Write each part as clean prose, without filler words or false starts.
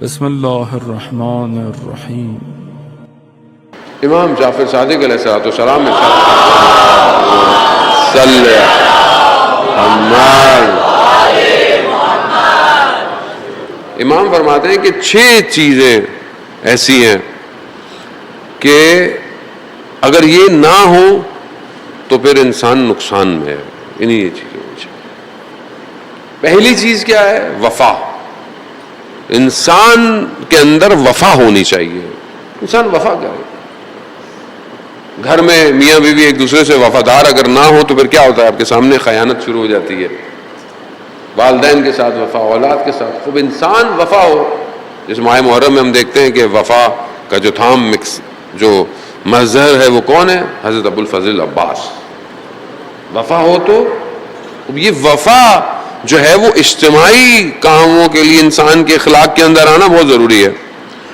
بسم اللہ الرحمن الرحیم۔ امام جعفر صادق علیہ السلام میں امام فرماتے ہیں کہ 6 چیزیں ایسی ہیں کہ اگر یہ نہ ہو تو پھر انسان نقصان میں ہے۔ انہیں یہ چیزیں پہلی چیز کیا ہے؟ وفا۔ انسان کے اندر وفا ہونی چاہیے۔ انسان وفا کرے۔ گھر میں میاں بیوی ایک دوسرے سے وفادار اگر نہ ہو تو پھر کیا ہوتا ہے؟ آپ کے سامنے خیانت شروع ہو جاتی ہے۔ والدین کے ساتھ وفا، اولاد کے ساتھ، خوب انسان وفا ہو۔ جس ماہ محرم میں ہم دیکھتے ہیں کہ وفا کا جو تھام مکس جو مظہر ہے وہ کون ہے؟ حضرت ابو الفضل عباس۔ وفا ہو تو یہ وفا جو ہے وہ اجتماعی کاموں کے لیے انسان کے اخلاق کے اندر آنا بہت ضروری ہے۔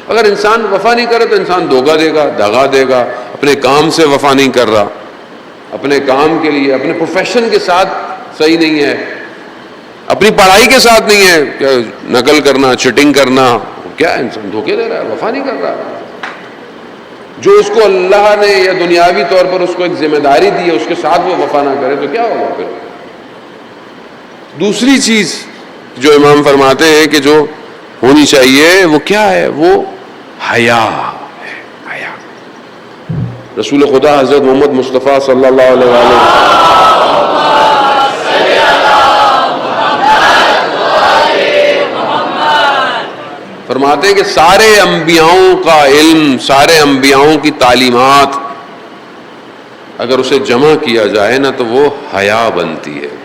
اگر انسان وفا نہیں کرے تو انسان دھوکہ دے گا، دغا دے گا، اپنے کام سے وفا نہیں کر رہا، اپنے کام کے لیے، اپنے پروفیشن کے ساتھ صحیح نہیں ہے، اپنی پڑھائی کے ساتھ نہیں ہے، کیا نقل کرنا، چیٹنگ کرنا، کیا انسان دھوکے دے رہا ہے، وفا نہیں کر رہا۔ جو اس کو اللہ نے یا دنیاوی طور پر اس کو ایک ذمہ داری دی ہے اس کے ساتھ وہ وفا نہ کرے تو کیا ہوگا پھر؟ دوسری چیز جو امام فرماتے ہیں کہ جو ہونی چاہیے وہ کیا ہے؟ وہ حیا ہے۔ حیا۔ رسول خدا حضرت محمد مصطفیٰ صلی اللہ علیہ وسلم فرماتے ہیں کہ سارے انبیاؤں کا علم، سارے انبیاؤں کی تعلیمات اگر اسے جمع کیا جائے نا تو وہ حیا بنتی ہے،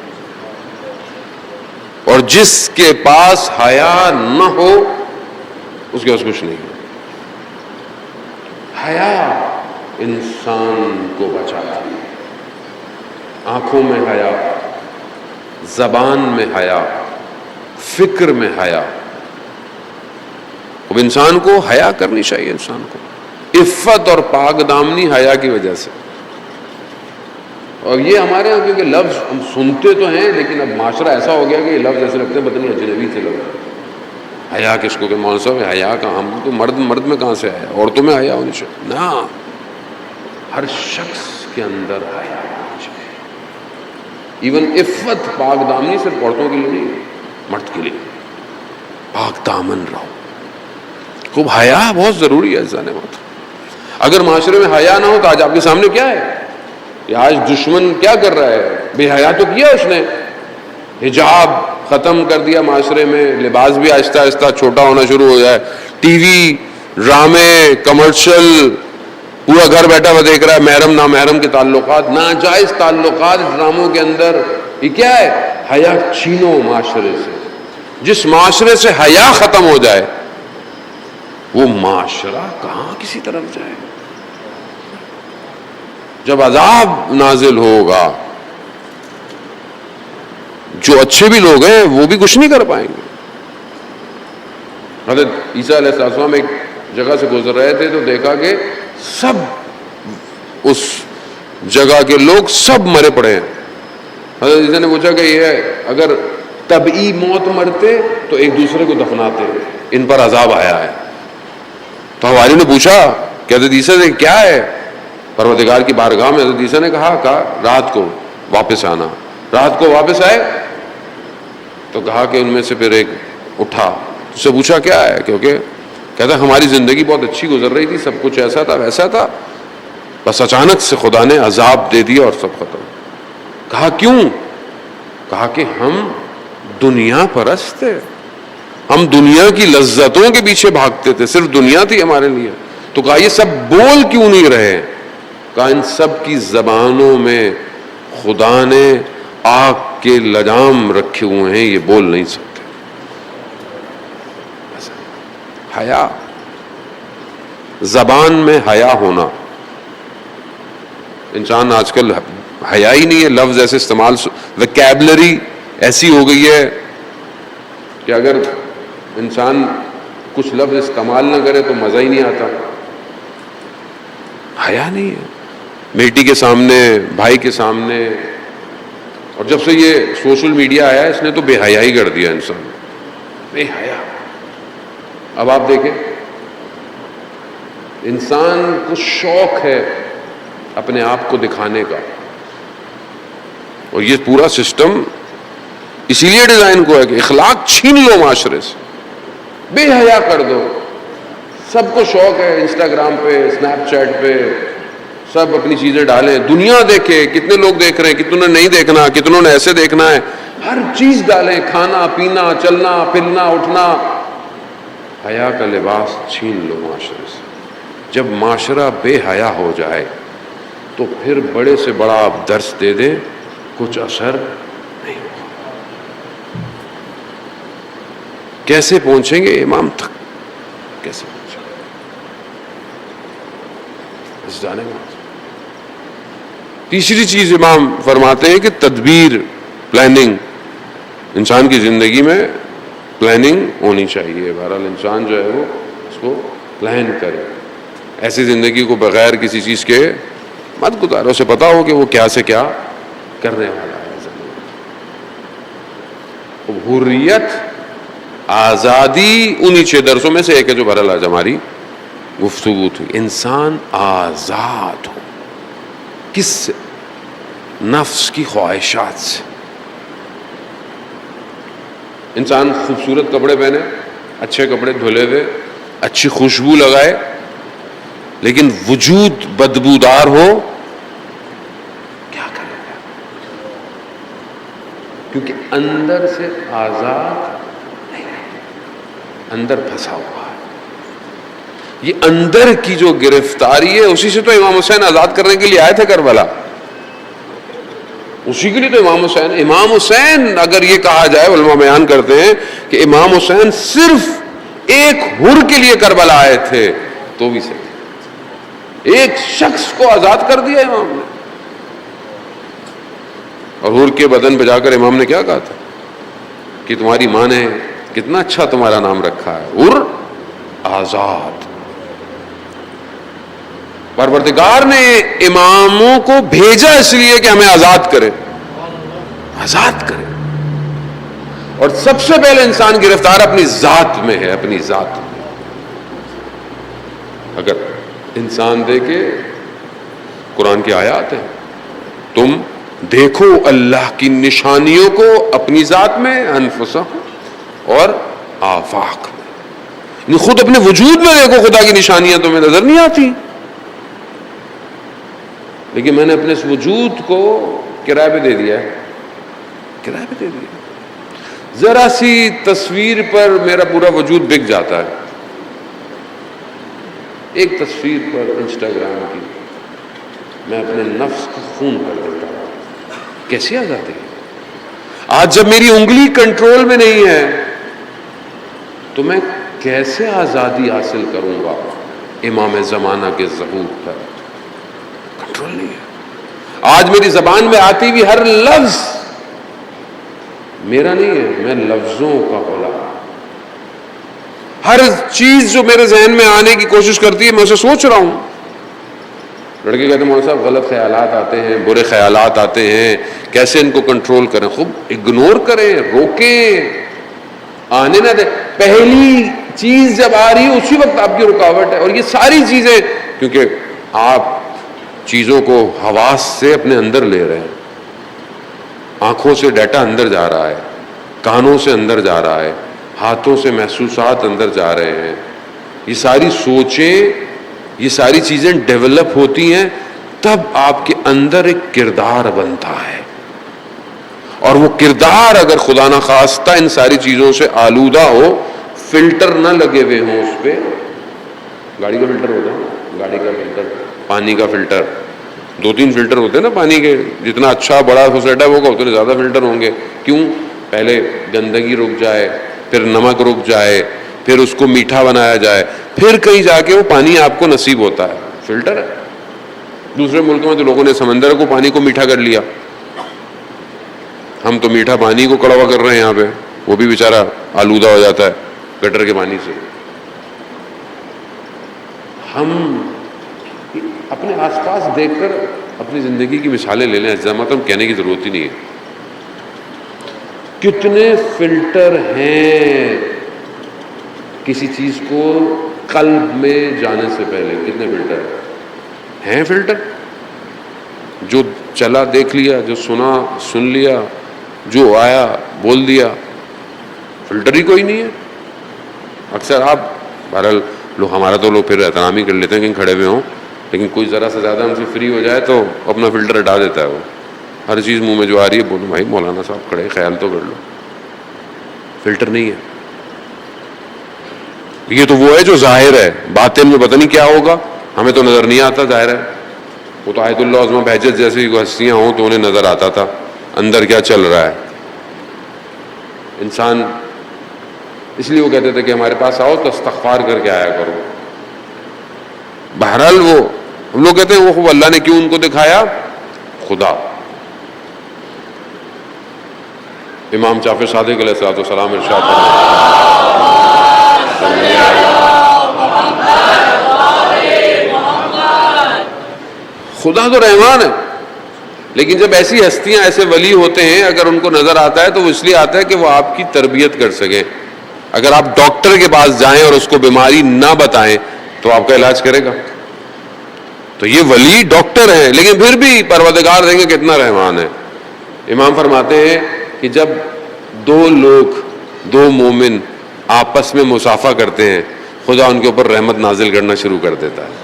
اور جس کے پاس حیا نہ ہو اس کے پاس کچھ نہیں۔ حیا انسان کو بچاتی ہے۔ آنکھوں میں حیا، زبان میں حیا، فکر میں حیا۔ اب انسان کو حیا کرنی چاہیے، انسان کو عفت اور پاک دامنی حیا کی وجہ سے۔ اور یہ ہمارے یہاں کیونکہ لفظ ہم سنتے تو ہیں لیکن اب معاشرہ ایسا ہو گیا کہ یہ لفظ ایسے لگتے ہیں پتہ نہیں اجنبی سے لفظ۔ حیا کس کو کہ مولوی صاحب حیا کا ہم تو مرد میں کہاں سے آیا؟ عورتوں میں حیا ہونی چاہیے؟ نہ، ہر شخص کے اندر حیا ہونی چاہیے۔ ایون عفت پاک دامنی صرف عورتوں کے لیے نہیں، مرد کے لیے پاک دامن رہو۔ خوب حیا بہت ضروری ہے انسان وقت۔ اگر معاشرے میں حیا نہ ہو تو آج آپ کے سامنے کیا ہے کہ آج دشمن کیا کر رہا ہے؟ بے حیا تو کیا اس نے، حجاب ختم کر دیا معاشرے میں، لباس بھی آہستہ آہستہ چھوٹا ہونا شروع ہو جائے، ٹی وی، ڈرامے، کمرشل، پورا گھر بیٹھا ہوا دیکھ رہا ہے، محرم نامحرم کے تعلقات، ناجائز تعلقات ڈراموں کے اندر۔ یہ کیا ہے؟ حیا چھینو معاشرے سے۔ جس معاشرے سے حیا ختم ہو جائے وہ معاشرہ کہاں کسی طرف جائے؟ جب عذاب نازل ہوگا جو اچھے بھی لوگ ہیں وہ بھی کچھ نہیں کر پائیں گے۔ حضرت عیسیٰ علیہ السلام ایک جگہ سے گزر رہے تھے تو دیکھا کہ سب اس جگہ کے لوگ سب مرے پڑے ہیں۔ حضرت عیسیٰ نے پوچھا کہ یہ اگر طبعی موت مرتے تو ایک دوسرے کو دفناتے، ان پر عذاب آیا ہے۔ تو حواری نے پوچھا کہ حضرت عیسیٰ سے کیا ہے؟ پروردگار کی بارگاہ میں حضرت عیسیٰ نے کہا رات کو واپس آنا۔ رات کو واپس آئے تو کہا کہ ان میں سے پھر ایک اٹھا، اس سے پوچھا کیا ہے؟ کیونکہ کہتا ہماری زندگی بہت اچھی گزر رہی تھی، سب کچھ ایسا تھا ویسا تھا، بس اچانک سے خدا نے عذاب دے دیا اور سب ختم۔ کہا کیوں؟ کہا کہ ہم دنیا پرست تھے، ہم دنیا کی لذتوں کے پیچھے بھاگتے تھے، صرف دنیا تھی ہمارے لیے۔ تو کہا یہ سب بول کیوں نہیں رہے؟ کہا ان سب کی زبانوں میں خدا نے آگ کے لجام رکھے ہوئے ہیں، یہ بول نہیں سکتے۔ حیا، زبان میں حیا ہونا۔ انسان آج کل حیا ہی نہیں ہے، لفظ ایسے استعمال، ویکیبلری ایسی ہو گئی ہے کہ اگر انسان کچھ لفظ استعمال نہ کرے تو مزہ ہی نہیں آتا۔ حیا نہیں ہے، بیٹی کے سامنے، بھائی کے سامنے۔ اور جب سے یہ سوشل میڈیا آیا اس نے تو بے حیائی کر دیا انسان، بے حیا۔ اب آپ دیکھیں انسان کو شوق ہے اپنے آپ کو دکھانے کا، اور یہ پورا سسٹم اسی لیے ڈیزائن کو ہے کہ اخلاق چھین لو معاشرے سے، بے حیا کر دو. سب کو شوق ہے انسٹاگرام پہ، اسنیپ چیٹ پہ سب اپنی چیزیں ڈالیں، دنیا دیکھے کتنے لوگ دیکھ رہے ہیں، کتنوں نے نہیں دیکھنا، کتنوں نے ایسے دیکھنا ہے، ہر چیز ڈالیں، کھانا پینا چلنا پھرنا اٹھنا. حیا کا لباس چھین لو معاشرے سے. جب معاشرہ بے حیا ہو جائے تو پھر بڑے سے بڑا آپ درس دے دیں کچھ اثر نہیں ہوگا. کیسے پہنچیں گے امام تک؟ کیسے پہنچیں گے؟ بس جانے گا. تیسری چیز امام فرماتے ہیں کہ تدبیر، پلاننگ. انسان کی زندگی میں پلاننگ ہونی چاہیے. بہرحال انسان جو ہے وہ اس کو پلان کرے، ایسی زندگی کو بغیر کسی چیز کے مت گزارے. اسے پتا ہو کہ وہ کیا سے کیا کرنے والا ہے. حریت، آزادی انہی 6 درسوں میں سے ایک ہے جو بہرحال آج ہماری گفتگو تھی. انسان آزاد ہو. کس سے؟ نفس کی خواہشات سے. انسان خوبصورت کپڑے پہنے، اچھے کپڑے دھلے ہوئے، اچھی خوشبو لگائے، لیکن وجود بدبودار ہو، کیا کرے گا؟ کیونکہ اندر سے آزاد نہیں، اندر پھنسا ہوا ہے. یہ اندر کی جو گرفتاری ہے اسی سے تو امام حسین آزاد کرنے کے لیے آئے تھے کربلا. اسی کے لیے تو امام حسین اگر یہ کہا جائے، علماء بیان کرتے ہیں کہ امام حسین صرف ایک حر کے لیے کربلا آئے تھے تو بھی صحیح. ایک شخص کو آزاد کر دیا امام نے. اور حر کے بدن پہ جا کر امام نے کیا کہا تھا کہ تمہاری ماں نے کتنا اچھا تمہارا نام رکھا ہے، حر آزاد. پروردگار نے اماموں کو بھیجا اس لیے کہ ہمیں آزاد کرے، آزاد کرے. اور سب سے پہلے انسان گرفتار اپنی ذات میں ہے، اپنی ذات میں. اگر انسان دیکھے قرآن کی آیات ہیں، تم دیکھو اللہ کی نشانیوں کو اپنی ذات میں، انفسہم اور آفاق میں. خود اپنے وجود میں دیکھو خدا کی نشانیاں تمہیں نظر نہیں آتی، لیکن میں نے اپنے اس وجود کو کرائے پہ دے دیا ہے، کرائے پہ دے دیا. ذرا سی تصویر پر میرا پورا وجود بک جاتا ہے. ایک تصویر پر انسٹاگرام کی میں اپنے نفس کو خون کر دیتا ہوں. کیسی آزادی ہے؟ آج جب میری انگلی کنٹرول میں نہیں ہے تو میں کیسے آزادی حاصل کروں گا؟ امام زمانہ کے ظہور پر کنٹرول نہیں ہے. آج میری زبان میں آتی ہوئی ہر لفظ میرا نہیں ہے، میں لفظوں کا غلام. ہر چیز جو میرے ذہن میں آنے کی کوشش کرتی ہے میں اسے سوچ رہا ہوں. لڑکے کہتے ہیں مولوی صاحب غلط خیالات آتے ہیں، برے خیالات آتے ہیں، کیسے ان کو کنٹرول کریں؟ خوب اگنور کریں، روکیں، آنے نہ دیں. پہلی چیز جب آ رہی ہے اسی وقت آپ کی رکاوٹ ہے. اور یہ ساری چیزیں کیونکہ آپ چیزوں کو حواس سے اپنے اندر لے رہے ہیں. آنکھوں سے ڈیٹا اندر جا رہا ہے، کانوں سے اندر جا رہا ہے، ہاتھوں سے محسوسات اندر جا رہے ہیں. یہ ساری سوچیں، یہ ساری چیزیں ڈیولپ ہوتی ہیں، تب آپ کے اندر ایک کردار بنتا ہے. اور وہ کردار اگر خدا نہ خواستہ ان ساری چیزوں سے آلودہ ہو، فلٹر نہ لگے ہوئے ہوں اس پہ. گاڑی کا فلٹر ہوتا ہے، گاڑی کا فلٹر، پانی کا فلٹر، 2-3 فلٹر ہوتے ہیں نا پانی کے. جتنا اچھا بڑا فسیٹا ہوگا اتنے زیادہ فلٹر ہوں گے. کیوں؟ پہلے گندگی رک جائے، پھر نمک رک جائے، پھر اس کو میٹھا بنایا جائے، پھر کہیں جا کے وہ پانی آپ کو نصیب ہوتا ہے. فلٹر ہے. دوسرے ملکوں میں تو لوگوں نے سمندر کو پانی کو میٹھا کر لیا. ہم تو میٹھا پانی کو کڑوا کر رہے ہیں یہاں پہ. وہ بھی بیچارہ آلودہ ہو جاتا ہے گٹر کے پانی سے. ہم اپنے آس پاس دیکھ کر اپنی زندگی کی مثالیں لے لیں. الزامات ہم کہنے کی ضرورت ہی نہیں ہے. کتنے فلٹر ہیں کسی چیز کو قلب میں جانے سے پہلے کتنے فلٹر ہیں؟ فلٹر جو چلا دیکھ لیا، جو سنا سن لیا، جو آیا بول دیا، فلٹر ہی کوئی نہیں ہے. اکثر آپ بہرحال لوگ ہمارا تو لوگ پھر احترام ہی کر لیتے ہیں کہیں کھڑے ہوئے ہوں، لیکن کوئی ذرا سے زیادہ ہم سے فری ہو جائے تو اپنا فلٹر ہٹا دیتا ہے. وہ ہر چیز منہ میں جو آ رہی ہے بولو بھائی مولانا صاحب کھڑے خیال تو کر لو. فلٹر نہیں ہے. یہ تو وہ ہے جو ظاہر ہے، باطن میں پتہ نہیں کیا ہوگا، ہمیں تو نظر نہیں آتا. ظاہر ہے وہ تو آیت اللہ عظمہ بہجت جیسی ہستیاں ہوں تو انہیں نظر آتا تھا اندر کیا چل رہا ہے. انسان اس لیے وہ کہتے تھے کہ ہمارے پاس آؤ تو استغفار کر کے آیا کرو. بہرحال وہ ہم لوگ کہتے ہیں وہ اللہ نے کیوں ان کو دکھایا؟ خدا. امام جعفر صادق علیہ الصلوۃ والسلام ارشاد خدا تو رحمان ہے، لیکن جب ایسی ہستیاں ایسے ولی ہوتے ہیں اگر ان کو نظر آتا ہے تو وہ اس لیے آتا ہے کہ وہ آپ کی تربیت کر سکیں. اگر آپ ڈاکٹر کے پاس جائیں اور اس کو بیماری نہ بتائیں تو آپ کا علاج کرے گا. تو یہ ولی ڈاکٹر ہیں لیکن پھر بھی پروردگار دیں گے کتنا رحمان ہے. امام فرماتے ہیں کہ جب دو لوگ، دو مومن آپس میں مصافحہ کرتے ہیں خدا ان کے اوپر رحمت نازل کرنا شروع کر دیتا ہے.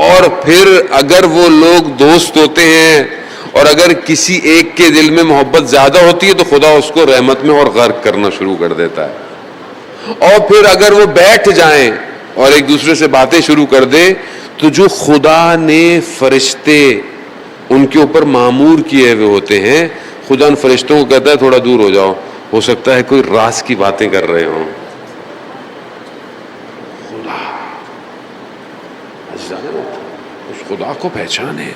اور پھر اگر وہ لوگ دوست ہوتے ہیں اور اگر کسی ایک کے دل میں محبت زیادہ ہوتی ہے تو خدا اس کو رحمت میں اور غرق کرنا شروع کر دیتا ہے. اور پھر اگر وہ بیٹھ جائیں اور ایک دوسرے سے باتیں شروع کر دے تو جو خدا نے فرشتے ان کے اوپر معمور کیے ہوئے ہوتے ہیں خدا ان فرشتوں کو کہتا ہے تھوڑا دور ہو جاؤ، ہو سکتا ہے کوئی راز کی باتیں کر رہے ہوں. خدا اس خدا کو پہچانے.